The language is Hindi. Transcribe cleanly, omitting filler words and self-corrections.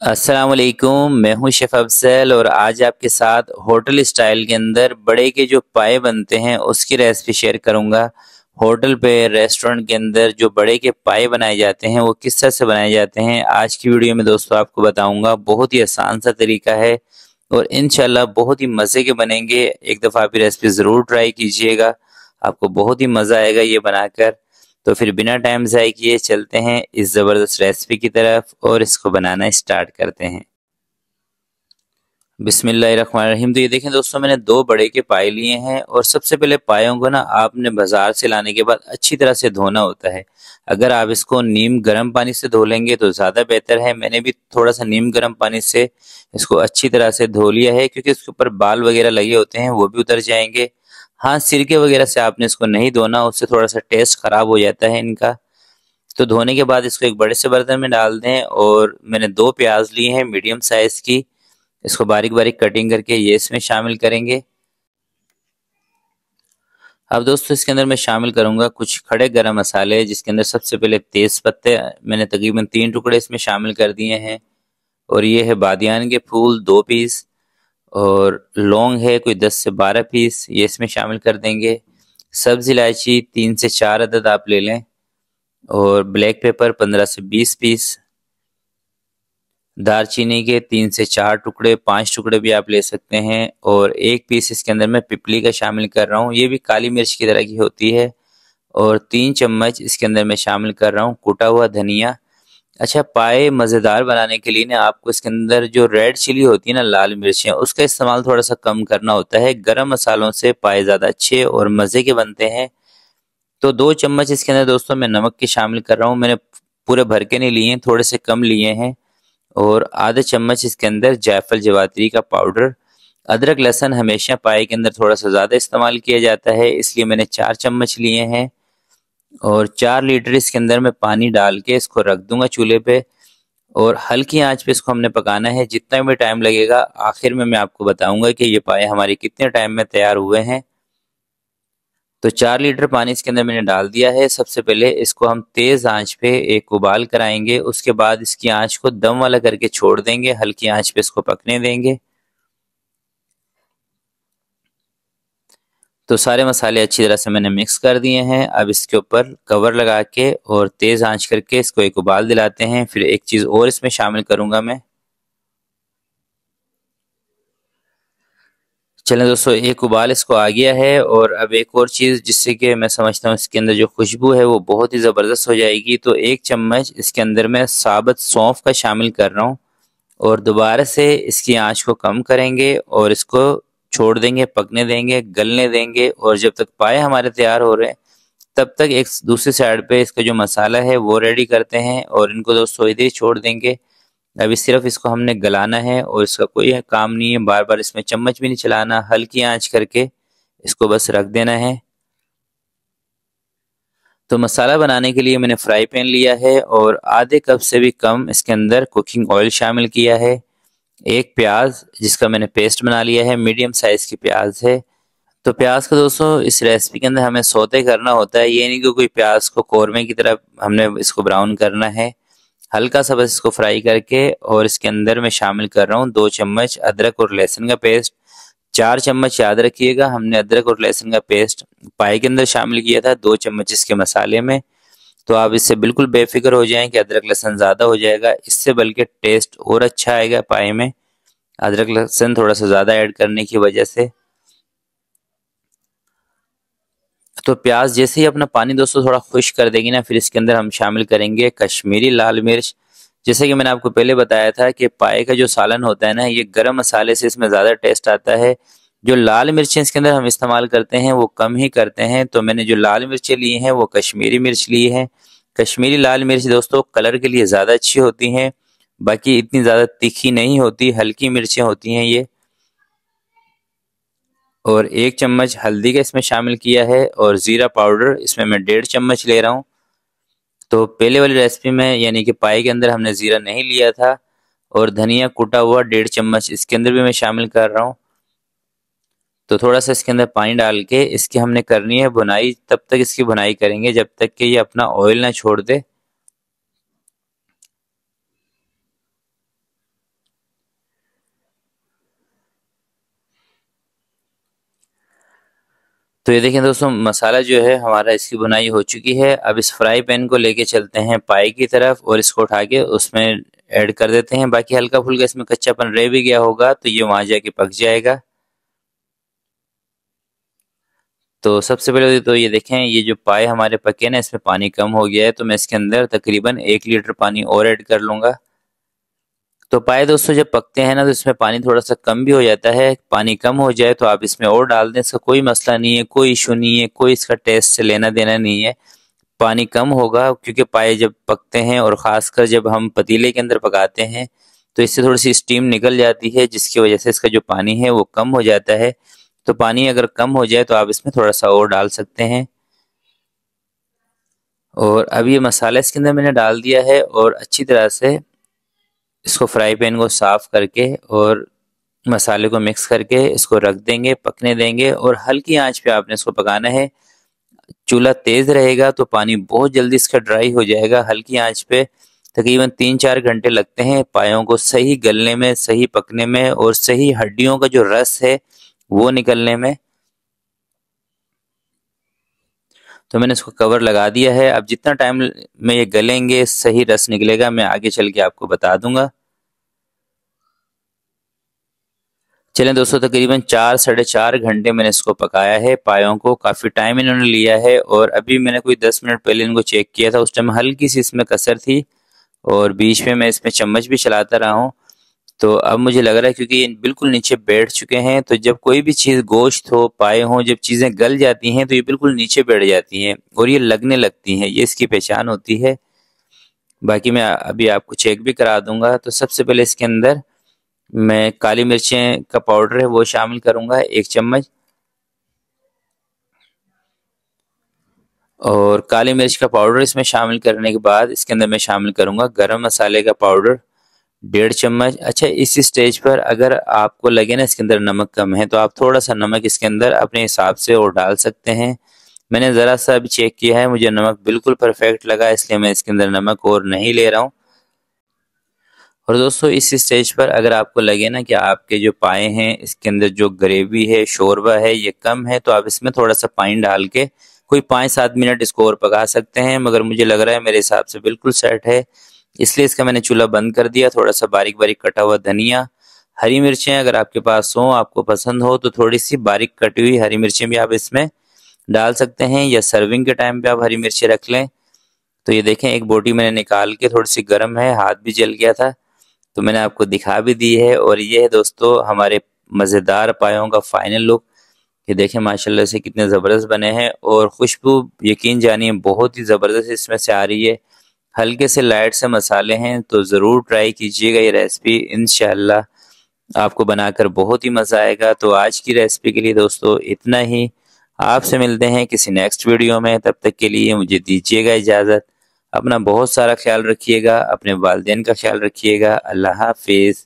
अस्सलाम वालेकुम। मैं हूं शेफ अफजल और आज आपके साथ होटल स्टाइल के अंदर बड़े के जो पाए बनते हैं उसकी रेसिपी शेयर करूंगा। होटल पे रेस्टोरेंट के अंदर जो बड़े के पाए बनाए जाते हैं वो किस तरह से बनाए जाते हैं आज की वीडियो में दोस्तों आपको बताऊंगा। बहुत ही आसान सा तरीका है और इंशाल्लाह बहुत ही मज़े के बनेंगे। एक दफ़ा आप ये रेसिपी ज़रूर ट्राई कीजिएगा, आपको बहुत ही मज़ा आएगा ये बनाकर। तो फिर बिना टाइम ज़ाय किए चलते हैं इस ज़बरदस्त रेसिपी की तरफ और इसको बनाना स्टार्ट करते हैं। बिस्मिल्लाहिर्रहमानिर्रहीम। तो ये देखें दोस्तों, मैंने दो बड़े के पाए लिए हैं और सबसे पहले पायों को ना आपने बाजार से लाने के बाद अच्छी तरह से धोना होता है। अगर आप इसको नीम गर्म पानी से धो लेंगे तो ज़्यादा बेहतर है। मैंने भी थोड़ा सा नीम गर्म पानी से इसको अच्छी तरह से धो लिया है क्योंकि इसके ऊपर बाल वगैरह लगे होते हैं वो भी उतर जाएंगे। हाँ, सिरके वगैरह से आपने इसको नहीं धोना, उससे थोड़ा सा टेस्ट खराब हो जाता है इनका। तो धोने के बाद इसको एक बड़े से बर्तन में डाल दें और मैंने दो प्याज लिए हैं मीडियम साइज की, इसको बारीक बारीक कटिंग करके ये इसमें शामिल करेंगे। अब दोस्तों इसके अंदर मैं शामिल करूंगा कुछ खड़े गरम मसाले, जिसके अंदर सबसे पहले तेज पत्ते मैंने तकरीबन 3 टुकड़े इसमें शामिल कर दिए हैं। और ये है बादियान के फूल 2 पीस और लौंग है कोई 10 से 12 पीस, ये इसमें शामिल कर देंगे। सब्ज इलायची 3 से 4 अदद आप ले लें और ब्लैक पेपर 15 से 20 पीस। दालचीनी के 3 से 4 टुकड़े, 5 टुकड़े भी आप ले सकते हैं। और 1 पीस इसके अंदर मैं पिपली का शामिल कर रहा हूँ, ये भी काली मिर्च की तरह की होती है। और 3 चम्मच इसके अंदर मैं शामिल कर रहा हूँ कुटा हुआ धनिया। अच्छा, पाए मज़ेदार बनाने के लिए ना आपको इसके अंदर जो रेड चिली होती है ना, लाल मिर्चें, उसका इस्तेमाल थोड़ा सा कम करना होता है। गरम मसालों से पाए ज़्यादा अच्छे और मज़े के बनते हैं। तो 2 चम्मच इसके अंदर दोस्तों मैं नमक की शामिल कर रहा हूँ। मैंने पूरे भर के नहीं लिए हैं, थोड़े से कम लिए हैं। और आधा चम्मच इसके अंदर जायफल जवात्री का पाउडर। अदरक लहसुन हमेशा पाए के अंदर थोड़ा सा ज़्यादा इस्तेमाल किया जाता है, इसलिए मैंने 4 चम्मच लिए हैं। और 4 लीटर इसके अंदर मैं पानी डाल के इसको रख दूंगा चूल्हे पे और हल्की आंच पे इसको हमने पकाना है। जितना भी टाइम लगेगा आखिर में मैं आपको बताऊंगा कि ये पाए हमारे कितने टाइम में तैयार हुए हैं। तो 4 लीटर पानी इसके अंदर मैंने डाल दिया है। सबसे पहले इसको हम तेज आंच पे एक उबाल कराएंगे, उसके बाद इसकी आंच को दम वाला करके छोड़ देंगे, हल्की आंच पे इसको पकने देंगे। तो सारे मसाले अच्छी तरह से मैंने मिक्स कर दिए हैं। अब इसके ऊपर कवर लगा के और तेज आंच करके इसको एक उबाल दिलाते हैं। फिर एक चीज़ और इसमें शामिल करूंगा मैं। चलें दोस्तों, एक उबाल इसको आ गया है और अब एक और चीज़ जिससे कि मैं समझता हूँ इसके अंदर जो खुशबू है वो बहुत ही ज़बरदस्त हो जाएगी। तो 1 चम्मच इसके अंदर मैं साबुत सौंफ का शामिल कर रहा हूँ और दोबारा से इसकी आंच को कम करेंगे और इसको छोड़ देंगे, पकने देंगे, गलने देंगे। और जब तक पाए हमारे तैयार हो रहे हैं तब तक एक दूसरी साइड पे इसका जो मसाला है वो रेडी करते हैं और इनको दोस्तों इधर ही छोड़ देंगे। अभी सिर्फ इसको हमने गलाना है और इसका कोई काम नहीं है, बार बार इसमें चम्मच भी नहीं चलाना, हल्की आंच करके इसको बस रख देना है। तो मसाला बनाने के लिए मैंने फ्राई पैन लिया है और आधे कप से भी कम इसके अंदर कुकिंग ऑयल शामिल किया है। एक प्याज जिसका मैंने पेस्ट बना लिया है, मीडियम साइज की प्याज है। तो प्याज को दोस्तों इस रेसिपी के अंदर हमें सौते करना होता है, ये नहीं कि कोई प्याज को कौरमे की तरह हमने इसको ब्राउन करना है। हल्का सा बस इसको फ्राई करके और इसके अंदर मैं शामिल कर रहा हूँ 2 चम्मच अदरक और लहसुन का पेस्ट। 4 चम्मच याद रखिएगा, हमने अदरक और लहसुन का पेस्ट पाई के अंदर शामिल किया था 2 चम्मच इसके मसाले में। तो आप इससे बिल्कुल बेफिक्र हो जाएं कि अदरक लहसुन ज़्यादा हो जाएगा, इससे बल्कि टेस्ट और अच्छा आएगा पाए में अदरक लहसुन थोड़ा सा ज़्यादा ऐड करने की वजह से। तो प्याज जैसे ही अपना पानी दोस्तों थोड़ा खुश कर देगी ना, फिर इसके अंदर हम शामिल करेंगे कश्मीरी लाल मिर्च। जैसे कि मैंने आपको पहले बताया था कि पाए का जो सालन होता है ना, ये गरम मसाले से इसमें ज़्यादा टेस्ट आता है। जो लाल मिर्चें इसके अंदर हम इस्तेमाल करते हैं वो कम ही करते हैं। तो मैंने जो लाल मिर्चें ली हैं वो कश्मीरी मिर्च ली है। कश्मीरी लाल मिर्च दोस्तों कलर के लिए ज़्यादा अच्छी होती हैं, बाकी इतनी ज़्यादा तीखी नहीं होती, हल्की मिर्चें होती हैं ये। और 1 चम्मच हल्दी का इसमें शामिल किया है और ज़ीरा पाउडर इसमें मैं 1.5 चम्मच ले रहा हूँ। तो पहले वाली रेसिपी में यानी कि पाई के अंदर हमने ज़ीरा नहीं लिया था। और धनिया कुटा हुआ 1.5 चम्मच इसके अंदर भी मैं शामिल कर रहा हूँ। तो थोड़ा सा इसके अंदर पानी डाल के इसकी हमने करनी है भुनाई, तब तक इसकी भुनाई करेंगे जब तक कि ये अपना ऑयल ना छोड़ दे। तो ये देखें दोस्तों, मसाला जो है हमारा, इसकी बुनाई हो चुकी है। अब इस फ्राई पैन को लेके चलते हैं पाई की तरफ और इसको उठा के उसमें ऐड कर देते हैं। बाकी हल्का फुल्का इसमें कच्चापन रह भी गया होगा तो ये वहां जाके पक जाएगा। तो सबसे पहले तो ये देखें, ये जो पाए हमारे पके ना, इसमें पानी कम हो गया है, तो मैं इसके अंदर तकरीबन 1 लीटर पानी और ऐड कर लूंगा। तो पाए दोस्तों जब पकते हैं ना, तो इसमें पानी थोड़ा सा कम भी हो जाता है। पानी कम हो जाए तो आप इसमें और डाल दें, इसका कोई मसला नहीं है, कोई इशू नहीं है, कोई इसका टेस्ट से लेना देना नहीं है। पानी कम होगा क्योंकि पाए जब पकते हैं और ख़ासकर जब हम पतीले के अंदर पकाते हैं तो इससे थोड़ी सी स्टीम निकल जाती है, जिसकी वजह से इसका जो पानी है वो कम हो जाता है। तो पानी अगर कम हो जाए तो आप इसमें थोड़ा सा और डाल सकते हैं। और अब ये मसाला इसके अंदर मैंने डाल दिया है और अच्छी तरह से इसको फ्राई पैन को साफ करके और मसाले को मिक्स करके इसको रख देंगे, पकने देंगे। और हल्की आंच पे आपने इसको पकाना है। चूल्हा तेज रहेगा तो पानी बहुत जल्दी इसका ड्राई हो जाएगा। हल्की आंच पे तकरीबन 3-4 घंटे लगते हैं पायों को सही गलने में, सही पकने में और सही हड्डियों का जो रस है वो निकलने में। तो मैंने इसको कवर लगा दिया है। अब जितना टाइम में ये गलेंगे, सही रस निकलेगा, मैं आगे चल के आपको बता दूंगा। चलें दोस्तों, तकरीबन 4-4.5 घंटे मैंने इसको पकाया है। पायों को काफ़ी टाइम इन्होंने लिया है। और अभी मैंने कोई 10 मिनट पहले इनको चेक किया था, उस टाइम हल्की सी इसमें कसर थी और बीच में मैं इसमें चम्मच भी चलाता रहा हूँ। तो अब मुझे लग रहा है क्योंकि ये बिल्कुल नीचे बैठ चुके हैं, तो जब कोई भी चीज़ गोश्त हो, पाए हों, जब चीज़ें गल जाती हैं तो ये बिल्कुल नीचे बैठ जाती हैं और ये लगने लगती हैं। ये इसकी पहचान होती है। बाकी मैं अभी आपको चेक भी करा दूंगा। तो सबसे पहले इसके अंदर मैं काली मिर्चें का पाउडर है वो शामिल करूंगा 1 चम्मच। और काली मिर्च का पाउडर इसमें शामिल करने के बाद इसके अंदर मैं शामिल करूंगा गरम मसाले का पाउडर 1.5 चम्मच। अच्छा, इस स्टेज पर अगर आपको लगे ना इसके अंदर नमक कम है तो आप थोड़ा सा नमक इसके अंदर अपने हिसाब से और डाल सकते हैं। मैंने ज़रा सा अभी चेक किया है, मुझे नमक बिल्कुल परफेक्ट लगा, इसलिए मैं इसके अंदर नमक और नहीं ले रहा हूँ। और दोस्तों इस स्टेज पर अगर आपको लगे ना कि आपके जो पाए हैं इसके अंदर जो ग्रेवी है, शोरबा है, ये कम है, तो आप इसमें थोड़ा सा पानी डाल के कोई 5-7 मिनट इसको और पका सकते हैं। मगर मुझे लग रहा है मेरे हिसाब से बिल्कुल सेट है, इसलिए इसका मैंने चूल्हा बंद कर दिया। थोड़ा सा बारीक बारीक कटा हुआ धनिया, हरी मिर्चें अगर आपके पास हो, आपको पसंद हो तो थोड़ी सी बारीक कटी हुई हरी मिर्चें भी आप इसमें डाल सकते हैं, या सर्विंग के टाइम पे आप हरी मिर्चें रख लें। तो ये देखें, एक बोटी मैंने निकाल के, थोड़ी सी गर्म है, हाथ भी जल गया था तो मैंने आपको दिखा भी दी है। और ये है दोस्तों हमारे मज़ेदार पायों का फाइनल लुक। ये देखें माशाल्लाह से कितने ज़बरदस्त बने हैं और खुशबू यकीन जानिए बहुत ही ज़बरदस्त इसमें से आ रही है। हल्के से लाइट से मसाले हैं, तो ज़रूर ट्राई कीजिएगा ये रेसिपी, इंशाल्लाह आपको बनाकर बहुत ही मज़ा आएगा। तो आज की रेसिपी के लिए दोस्तों इतना ही। आपसे मिलते हैं किसी नेक्स्ट वीडियो में, तब तक के लिए मुझे दीजिएगा इजाज़त। अपना बहुत सारा ख्याल रखिएगा, अपने वालिदैन का ख्याल रखिएगा। अल्लाह हाफिज़।